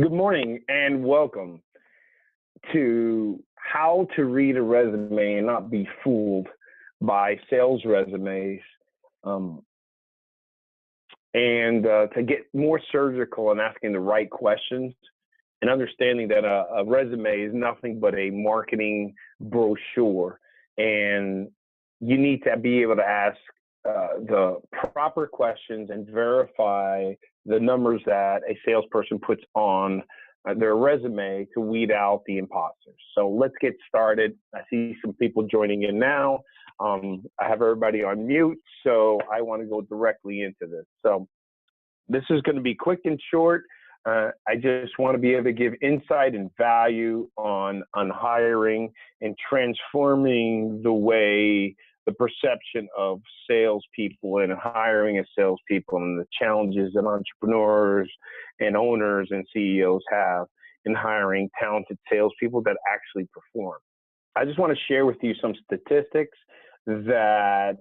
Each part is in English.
Good morning and welcome to how to read a resume and not be fooled by sales resumes, um, and to get more surgical and asking the right questions and understanding that a resume is nothing but a marketing brochure, and you need to be able to ask the proper questions and verify the numbers that a salesperson puts on their resume to weed out the imposters. So let's get started. I see some people joining in now. I have everybody on mute, so I want to go directly into this. So this is going to be quick and short. I just want to be able to give insight and value on hiring and transforming the way the perception of salespeople and hiring as salespeople and the challenges that entrepreneurs and owners and CEOs have in hiring talented salespeople that actually perform. I just want to share with you some statistics that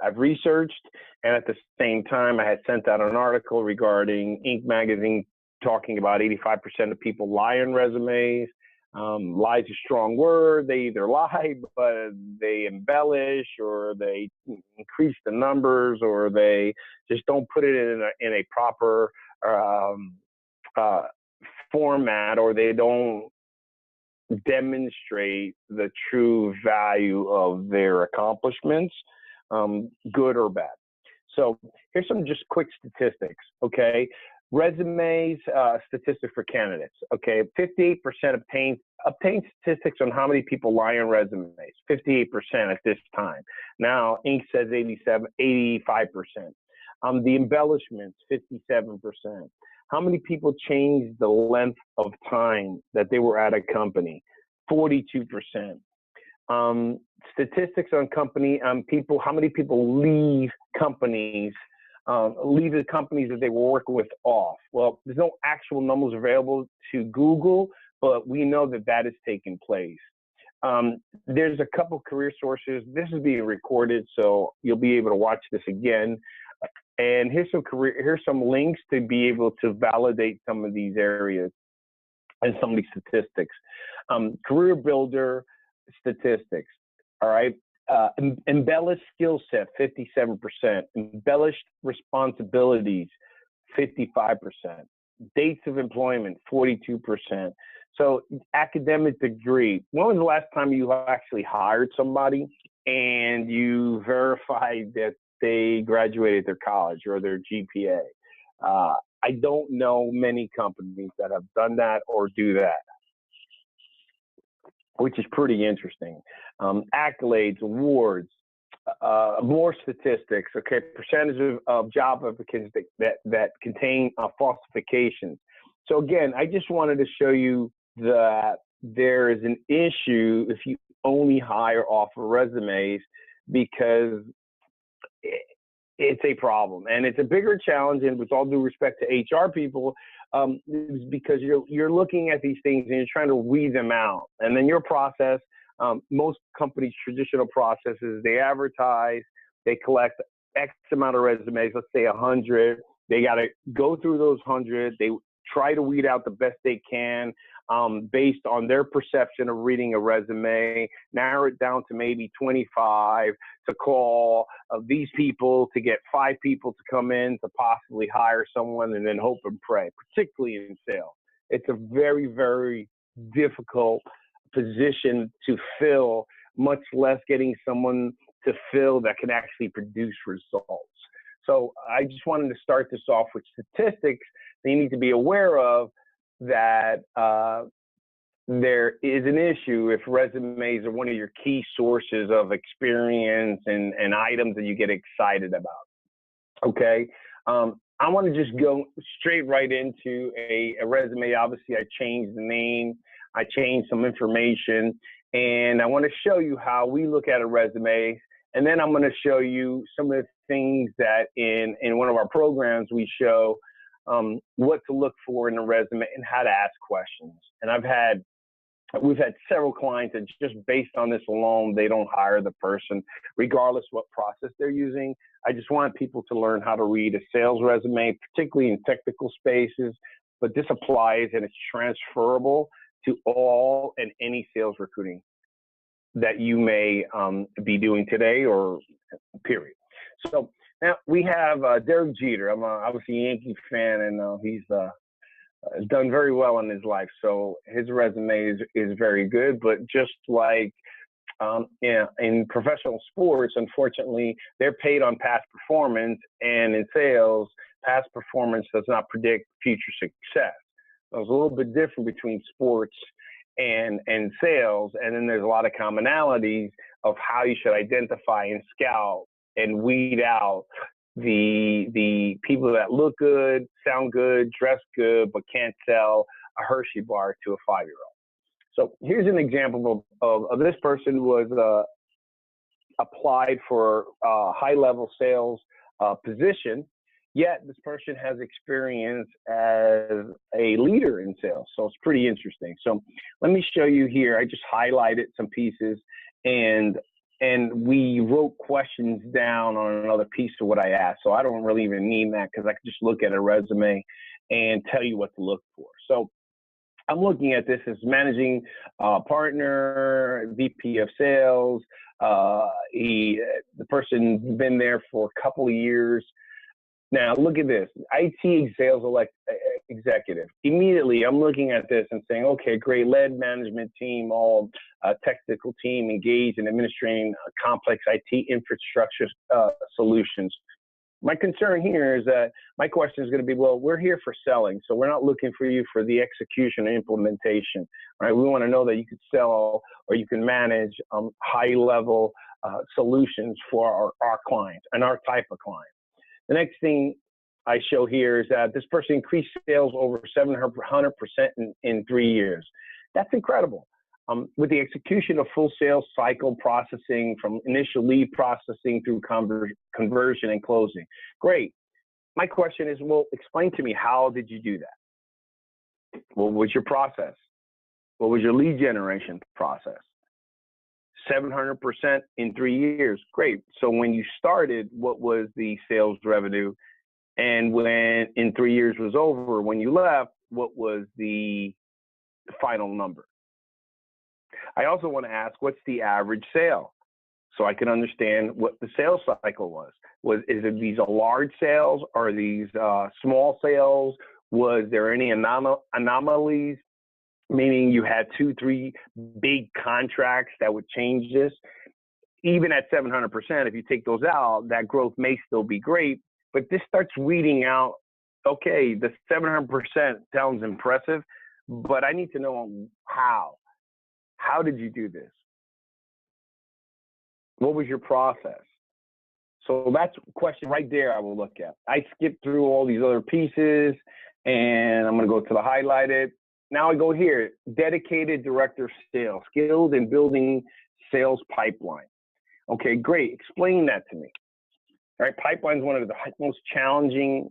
I've researched, and at the same time, I had sent out an article regarding Inc. magazine talking about 85% of people lie on resumes. Lie is a strong word. They either lie, but they embellish, or they increase the numbers, or they just don't put it in a proper uh, format, or they don't demonstrate the true value of their accomplishments, good or bad. So here's some just quick statistics, okay? Resumes, statistics for candidates, okay? 58% obtain statistics on how many people lie on resumes, 58% at this time. Now, Inc. says 85%. The embellishments, 57%. How many people changed the length of time that they were at a company? 42%. Statistics on company people. How many people leave companies? Leave the companies that they were working with off. Well, there's no actual numbers available to Google, but we know that that is taking place. There's a couple career sources. This is being recorded, so you'll be able to watch this again. And here's some links to be able to validate some of these areas and some of these statistics. Career Builder statistics, all right? Embellished skill set, 57%. Embellished responsibilities, 55%. Dates of employment, 42%. So academic degree, when was the last time you actually hired somebody and you verified that they graduated their college or their GPA? I don't know many companies that have done that or do that, which is pretty interesting. Accolades, awards, more statistics, okay, percentage of job applicants that contain falsifications. So again, I just wanted to show you that there is an issue if you only hire off of resumes, because it's a problem, and it's a bigger challenge. And with all due respect to HR people, because you're looking at these things and you're trying to weed them out. And then your process, most companies' traditional processes, they advertise, they collect X amount of resumes, let's say 100. They got to go through those 100. They try to weed out the best they can based on their perception of reading a resume, narrow it down to maybe 25 to call these people, to get 5 people to come in to possibly hire someone, and then hope and pray, particularly in sales. It's a very, very difficult position to fill, much less getting someone to fill that can actually produce results. So I just wanted to start this off with statistics that you need to be aware of, that there is an issue if resumes are one of your key sources of experience and items that you get excited about. Okay. I want to just go straight right into a resume. Obviously, I changed the name, I changed some information, and I want to show you how we look at a resume. And then I'm going to show you some of the things that in one of our programs we show what to look for in a resume and how to ask questions. And we've had several clients that just based on this alone, they don't hire the person, regardless what process they're using. I just want people to learn how to read a sales resume, particularly in technical spaces, but this applies and it's transferable to all and any sales recruiting that you may be doing today or period. So now we have Derek Jeter. I'm obviously a Yankee fan, and he's done very well in his life. So his resume is very good, but just like in professional sports, unfortunately, they're paid on past performance, and in sales, past performance does not predict future success. So it's a little bit different between sports and sales, and then there's a lot of commonalities of how you should identify and scout and weed out the people that look good, sound good, dress good, but can't sell a Hershey bar to a 5-year-old. So here's an example of this person was applied for a high-level sales position, yet this person has experience as a leader in sales. So it's pretty interesting. So let me show you here. I just highlighted some pieces, and we wrote questions down on another piece of what I asked. So I don't really even need that because I can just look at a resume and tell you what to look for. So I'm looking at this as managing partner, VP of sales. The person's been there for a couple of years. Now look at this, IT sales executive. Immediately, I'm looking at this and saying, okay, great, led management team, all technical team engaged in administering complex IT infrastructure solutions. My concern here is that my question is going to be, well, we're here for selling, so we're not looking for you for the execution and implementation, right? We want to know that you could sell or you can manage high-level solutions for our clients and our type of client. The next thing I show here is that this person increased sales over 700% in 3 years. That's incredible. With the execution of full sales cycle processing from initial lead processing through conversion and closing. Great. My question is, well, explain to me, how did you do that? What was your process? What was your lead generation process? 700% in 3 years. Great. So when you started, what was the sales revenue? And when in 3 years was over, when you left, what was the final number? I also want to ask, what's the average sale? So I can understand what the sales cycle was. Is it these large sales? Or these small sales? Was there any anomalies? Meaning you had 2, 3 big contracts that would change this. Even at 700%, if you take those out, that growth may still be great, but this starts weeding out, okay, the 700% sounds impressive, but I need to know how. How did you do this? What was your process? So that's a question right there I will look at. I skipped through all these other pieces, and I'm going to go to the highlighted. Now I go here, dedicated director of sales, skilled in building sales pipeline. Okay, great. Explain that to me. All right, pipeline is one of the most challenging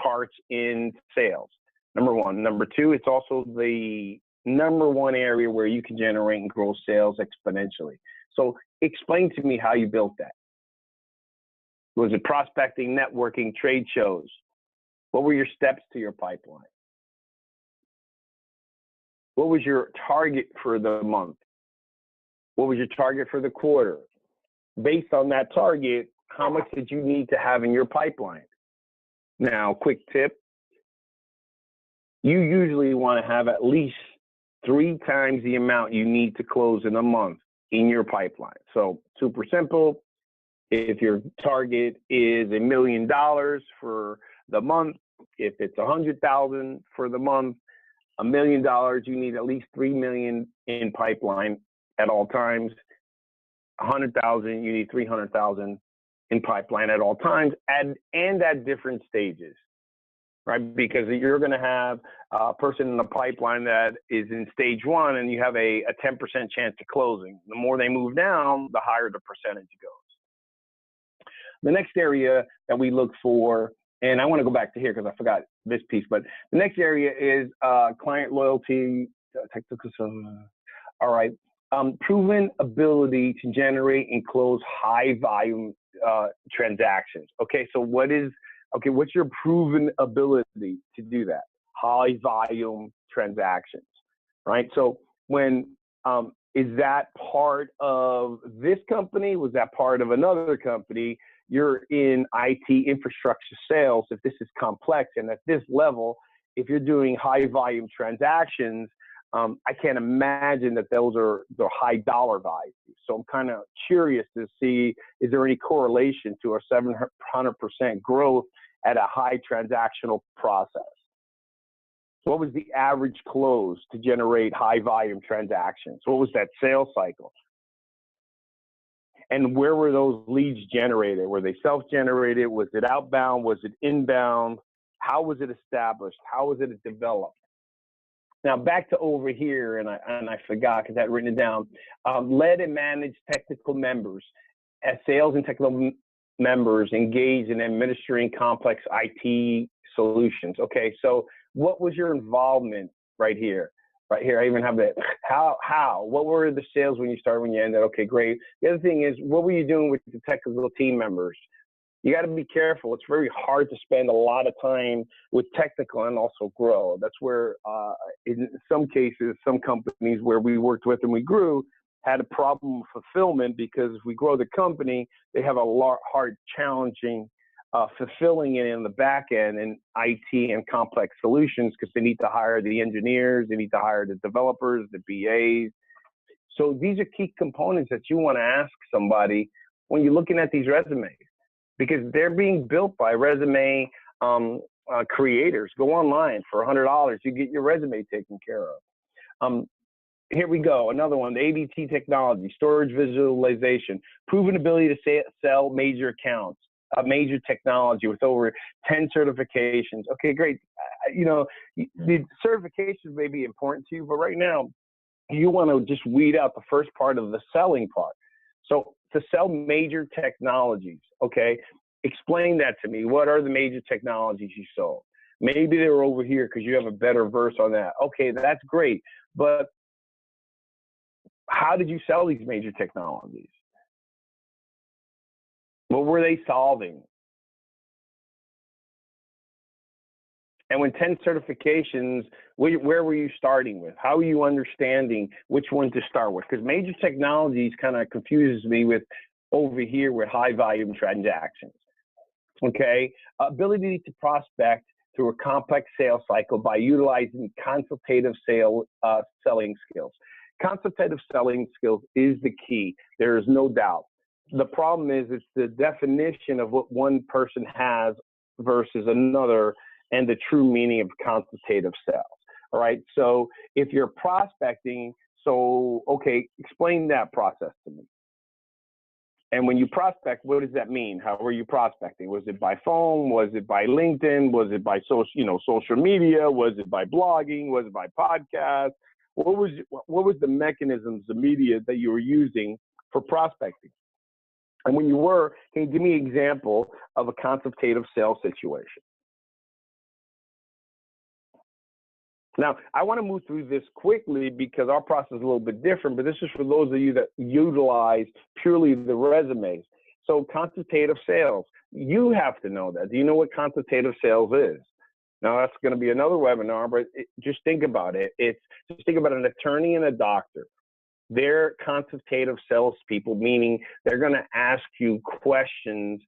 parts in sales. Number one. Number two, it's also the number one area where you can generate and grow sales exponentially. So explain to me how you built that. Was it prospecting, networking, trade shows? What were your steps to your pipeline? What was your target for the month? What was your target for the quarter? Based on that target, how much did you need to have in your pipeline? Now, quick tip. You usually want to have at least 3 times the amount you need to close in a month in your pipeline. So super simple. If your target is $1 million for the month, if it's 100,000 for the month, $1 million, you need at least 3 million in pipeline at all times. 100,000, you need 300,000 in pipeline at all times, and at different stages, right? Because you're going to have a person in the pipeline that is in stage 1, and you have a 10% chance of closing. The more they move down, the higher the percentage goes. The next area that we look for, and I want to go back to here because I forgot this piece, but the next area is client loyalty, technical. All right. Proven ability to generate and close high volume transactions. Okay, so what's your proven ability to do that? high volume transactions, right? So is that part of this company? Was that part of another company? You're in IT infrastructure sales. If this is complex and at this level, if you're doing high volume transactions, I can't imagine that those are the high dollar values. So I'm kind of curious to see, is there any correlation to a 700% growth at a high transactional process? What was the average close to generate high volume transactions? What was that sales cycle? And where were those leads generated? Were they self-generated? Was it outbound? Was it inbound? How was it established? How was it developed? Now back to over here, and I forgot because I had written it down. Led and managed technical members. As sales and technical members engaged in administering complex IT solutions. Okay, so what was your involvement right here? Right here, I even have that. How? What were the sales when you started, when you ended? Okay, great. The other thing is, what were you doing with the technical team members? You got to be careful. It's very hard to spend a lot of time with technical and also grow. That's where, in some cases, some companies where we worked with and we grew had a problem with fulfillment, because if we grow the company, they have a hard challenging fulfilling it in the back end in IT and complex solutions, because they need to hire the engineers, they need to hire the developers, the BAs. So these are key components that you want to ask somebody when you're looking at these resumes, because they're being built by resume creators. Go online for $100, you get your resume taken care of. Here we go, another one, the ADT technology, storage visualization, proven ability to sell major accounts. Major technology with over 10 certifications. Okay, great. You know, the certifications may be important to you, but right now you want to just weed out the first part of the selling part. So to sell major technologies, okay, explain that to me. What are the major technologies you sold? Maybe they're over here because you have a better verse on that. Okay, that's great. But how did you sell these major technologies? What were they solving? And when 10 certifications, where were you starting with? How are you understanding which one to start with? Because major technologies kind of confuses me with over here with high volume transactions. Okay, ability to prospect through a complex sales cycle by utilizing consultative selling skills. Consultative selling skills is the key. There is no doubt. The problem is it's the definition of what one person has versus another and the true meaning of consultative sales. All right. So if you're prospecting, okay, explain that process to me. And when you prospect, what does that mean? How were you prospecting? Was it by phone? Was it by LinkedIn? Was it by social media? Was it by blogging? Was it by podcast? What was the mechanisms, the media that you were using for prospecting? And when you were, can you give me an example of a consultative sales situation? Now, I want to move through this quickly because our process is a little bit different, but this is for those of you that utilize purely the resumes. So consultative sales, you have to know that. Do you know what consultative sales is? Now, that's going to be another webinar, but just think about it. Just think about an attorney and a doctor. They're consultative salespeople, meaning they're going to ask you questions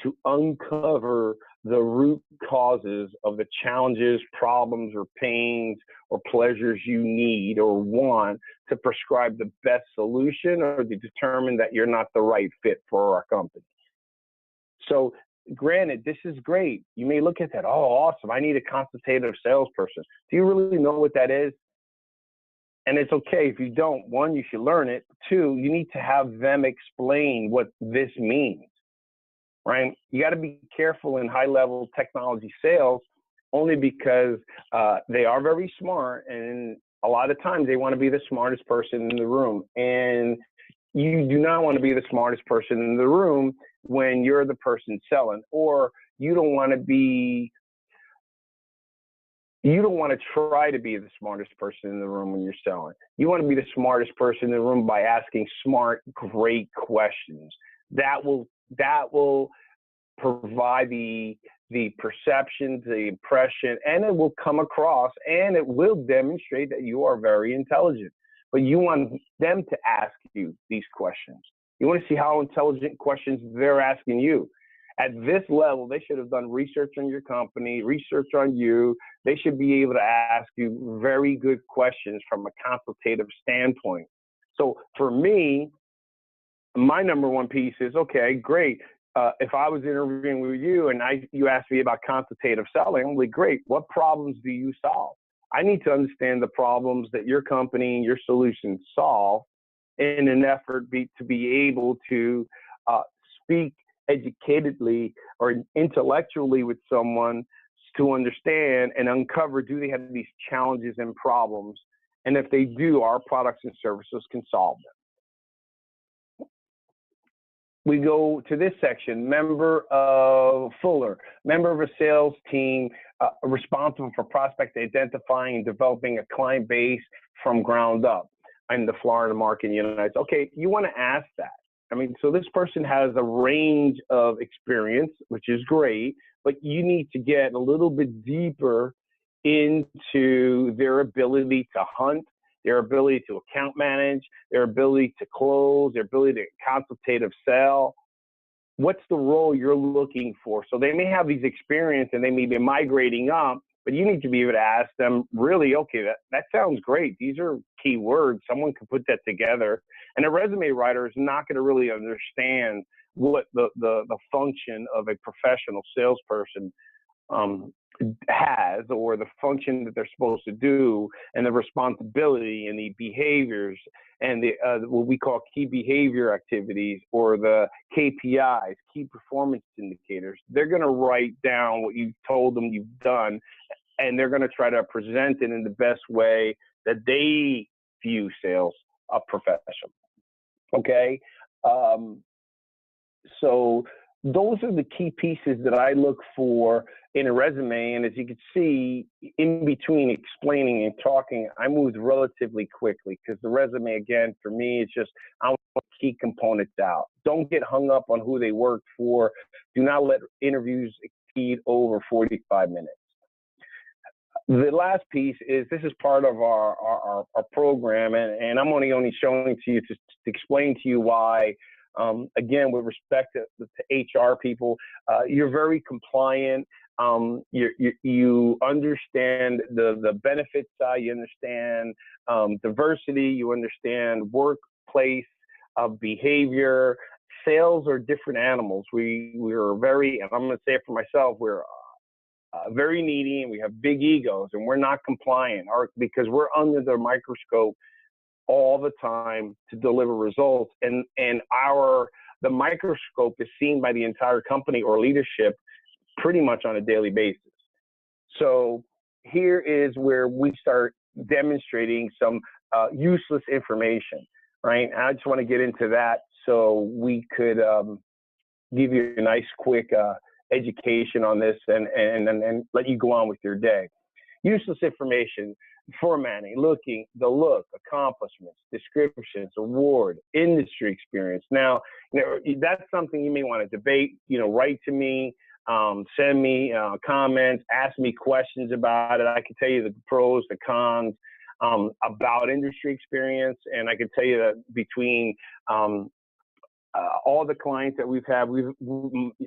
to uncover the root causes of the challenges, problems, or pains or pleasures you need or want to prescribe the best solution or to determine that you're not the right fit for our company. So granted, this is great. You may look at that, oh, awesome, I need a consultative salesperson. Do you really know what that is? And it's okay if you don't. One, you should learn it. Two, you need to have them explain what this means, right? You got to be careful in high-level technology sales only because they are very smart, and a lot of times they want to be the smartest person in the room. And you do not want to be the smartest person in the room when you're the person selling, or you don't want to try to be the smartest person in the room when you're selling. You want to be the smartest person in the room by asking smart, great questions. That will provide the the perception, the impression, and it will come across and it will demonstrate that you are very intelligent. But you want them to ask you these questions. You want to see how intelligent questions they're asking you. At this level, they should have done research on your company, research on you. They should be able to ask you very good questions from a consultative standpoint. So for me, my number one piece is, okay, great. If I was interviewing with you and you asked me about consultative selling, I'm like, great. What problems do you solve? I need to understand the problems that your company and your solutions solve in an effort to be able to speak educatedly or intellectually with someone to understand and uncover, do they have these challenges and problems? And if they do, our products and services can solve them. We go to this section, member of a sales team responsible for prospect identifying and developing a client base from ground up in the Florida market in the United States. Okay, you want to ask that. I mean, so this person has a range of experience, which is great, but you need to get a little bit deeper into their ability to hunt, their ability to account manage, their ability to close, their ability to consultative sell. What's the role you're looking for? So they may have these experience and they may be migrating up, but you need to be able to ask them, really, okay, that sounds great. These are key words. Someone can put that together. And a resume writer is not going to really understand what the function of a professional salesperson has, or the function that they're supposed to do, and the responsibility and the behaviors and the what we call key behavior activities, or the KPIs, key performance indicators. They're going to write down what you told them you've done, and they're going to try to present it in the best way that they view sales a profession. Okay. So those are the key pieces that I look for in a resume. And as you can see, in between explaining and talking, I moved relatively quickly because the resume, again, for me, it's just, I want key components out. Don't get hung up on who they work for. Do not let interviews exceed over 45 minutes. The last piece is, this is part of our program, and I'm only showing to you to explain to you why. Again, with respect to HR people, you're very compliant. You understand the benefits side. You understand diversity. You understand workplace behavior. Sales are different animals. We're very, and I'm going to say it for myself, we're very needy, and we have big egos, and we're not compliant, because we're under the microscope all the time to deliver results, and the microscope is seen by the entire company or leadership pretty much on a daily basis. So here is where we start demonstrating some useless information, right? I just want to get into that so we could give you a nice quick education on this and let you go on with your day. Useless information: formatting, the look, accomplishments, descriptions, award, industry experience. Now, that's something you may want to debate. Write to me, send me comments, ask me questions about it. I can tell you the pros, the cons about industry experience, and I can tell you that between all the clients that we've had,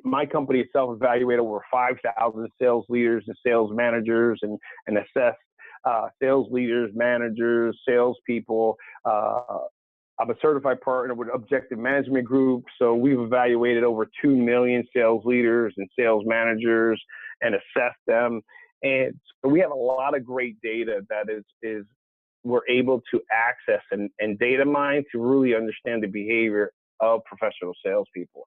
my company itself evaluated over 5,000 sales leaders and sales managers and assessed sales leaders, managers, salespeople. I'm a certified partner with Objective Management Group, so we've evaluated over 2 million sales leaders and sales managers and assessed them. And so we have a lot of great data that is we're able to access and data mine to really understand the behavior of professional salespeople.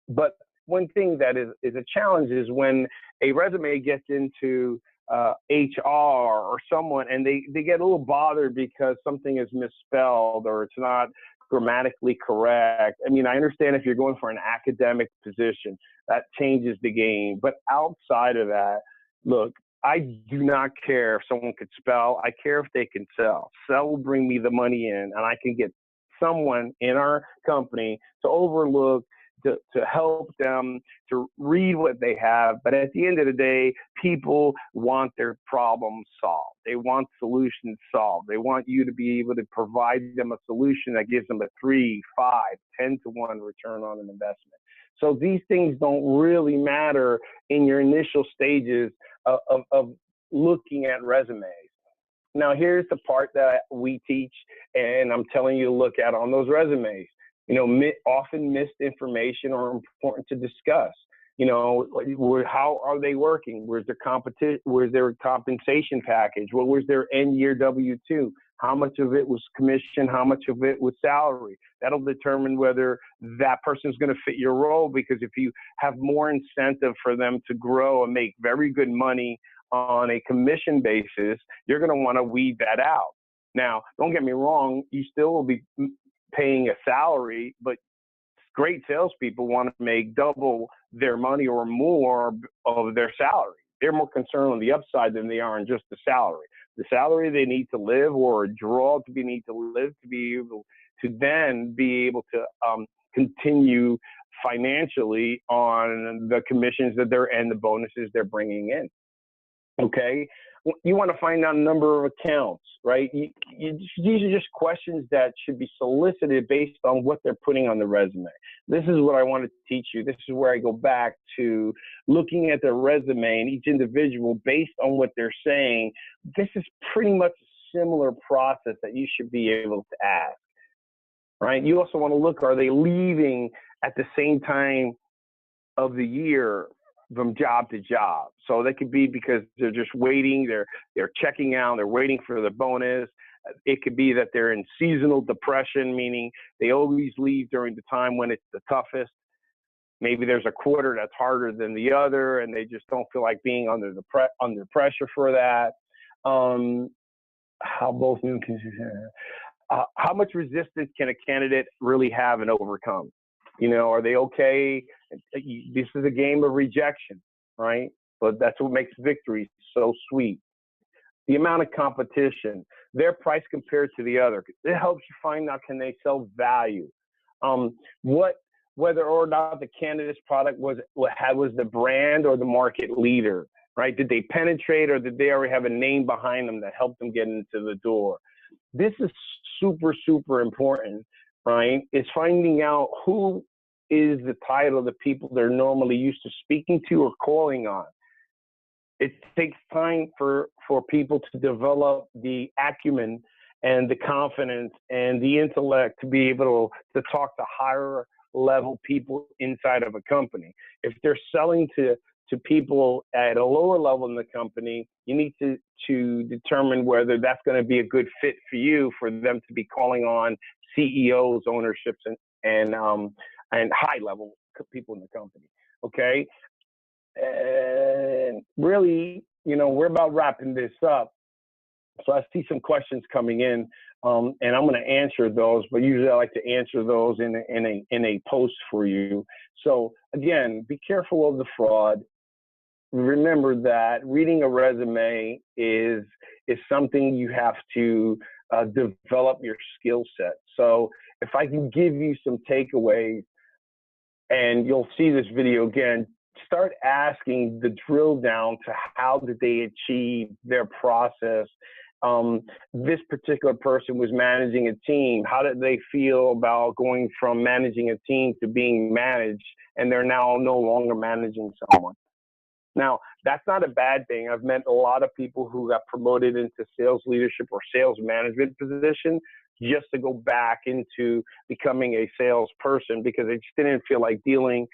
But one thing that is a challenge is when a resume gets into HR or someone, and they get a little bothered because something is misspelled or it's not grammatically correct. I mean, I understand if you're going for an academic position, that changes the game. But outside of that, look, I do not care if someone could spell. I care if they can sell. Sell will bring me the money in, and I can get someone in our company to overlook to help them to read what they have. But at the end of the day, people want their problems solved. They want solutions solved. They want you to be able to provide them a solution that gives them a 3, 5, 10 to 1 return on an investment. So these things don't really matter in your initial stages of looking at resumes. Now, here's the part that we teach, and I'm telling you to look at on those resumes. Often missed information are important to discuss. How are they working? Where's their competition? Where's their compensation package? What was their end year W-2? How much of it was commission? How much of it was salary? That'll determine whether that person's going to fit your role, because if you have more incentive for them to grow and make very good money on a commission basis, you're going to want to weed that out. Now, don't get me wrong, you still will be paying a salary, but great salespeople want to make double their money or more of their salary. They're more concerned on the upside than they are on just the salary. The salary they need to live, or a draw to need to live, to be able to then be able to continue financially on the commissions and the bonuses they're bringing in. Okay, you want to find out a number of accounts, right? These are just questions that should be solicited based on what they're putting on the resume. This is what I want to teach you. This is where I go back to looking at their resume and each individual based on what they're saying. This is pretty much a similar process that you should be able to ask, right? You also want to look, are they leaving at the same time of the year from job to job? So that could be because they're just waiting, they're checking out, they're waiting for the bonus. It could be that they're in seasonal depression, meaning they always leave during the time when it's the toughest. Maybe there's a quarter that's harder than the other, and they just don't feel like being under pressure for that. How much resistance can a candidate really have and overcome? Are they okay? This is a game of rejection, right? But that's what makes victory so sweet. The amount of competition, their price compared to the other. It helps you find out, can they sell value? Whether or not the candidate's product was the brand or the market leader, right? Did they penetrate, or did they already have a name behind them that helped them get into the door? This is super, super important, right? It's finding out who is the title of the people they're normally used to speaking to or calling on. It takes time for people to develop the acumen and the confidence and the intellect to be able to talk to higher level people inside of a company. If they're selling to people at a lower level in the company, you need to determine whether that's going to be a good fit for you, for them to be calling on CEOs, ownerships, and high level people in the company. Okay. And really, we're about wrapping this up. So I see some questions coming in, and I'm going to answer those, but usually I like to answer those in a post for you. So again, be careful of the fraud. Remember that reading a resume is something you have to develop your skill set. So if I can give you some takeaways, and you'll see this video again, start asking the drill down to how did they achieve their process. This particular person was managing a team. How did they feel about going from managing a team to being managed, and they're now no longer managing someone? Now, that's not a bad thing. I've met a lot of people who got promoted into sales leadership or sales management position just to go back into becoming a salesperson because they just didn't feel like dealing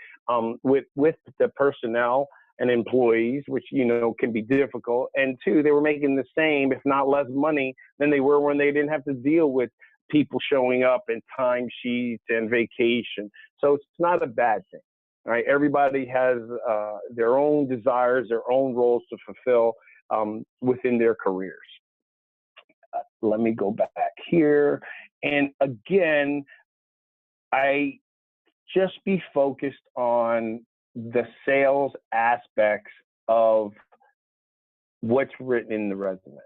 with the personnel and employees, which, can be difficult. And two, they were making the same, if not less money than they were when they didn't have to deal with people showing up and timesheets and vacation. So it's not a bad thing. All right, everybody has their own desires, their own roles to fulfill within their careers. Let me go back here. And again, I just be focused on the sales aspects of what's written in the resume.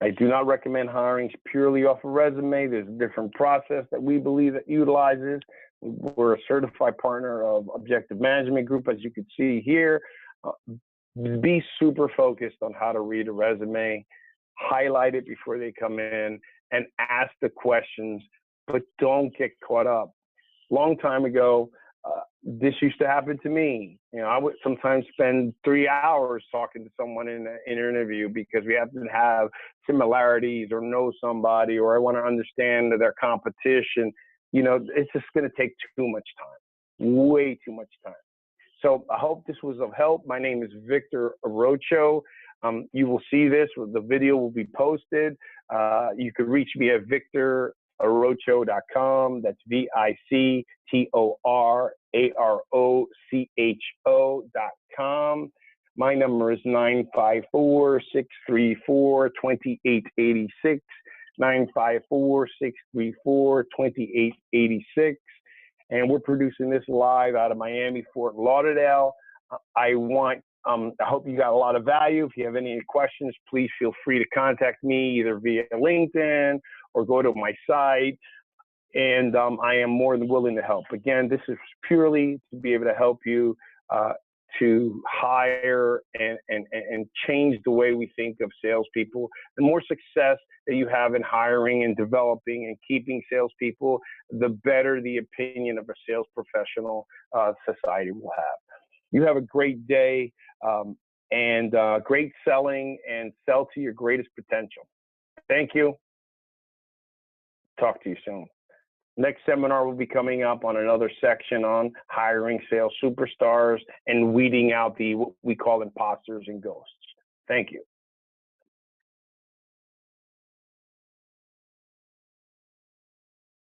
I do not recommend hiring purely off a resume. There's a different process that we believe that utilizes. We're a certified partner of Objective Management Group, as you can see here. Be super focused on how to read a resume, highlight it before they come in, and ask the questions, but don't get caught up. Long time ago, this used to happen to me. You know, I would sometimes spend 3 hours talking to someone in an interview because we happen to have similarities or know somebody, or I want to understand their competition. You know, it's just going to take too much time, way too much time. So I hope this was of help. My name is Victor Arocho. You will see this. The video will be posted. You could reach me at victorarocho.com. That's VictorArocho.com. My number is 954-634-2886. 954-634-2886. And we're producing this live out of Miami, Fort Lauderdale. I hope you got a lot of value. If you have any questions, please feel free to contact me either via LinkedIn or go to my site. And I am more than willing to help. Again, this is purely to be able to help you to hire and change the way we think of salespeople. The more success that you have in hiring and developing and keeping salespeople, the better the opinion of a sales professional society will have. You have a great day and great selling, and sell to your greatest potential. Thank you. Talk to you soon. Next seminar will be coming up on another section on hiring sales superstars and weeding out what we call imposters and ghosts. Thank you.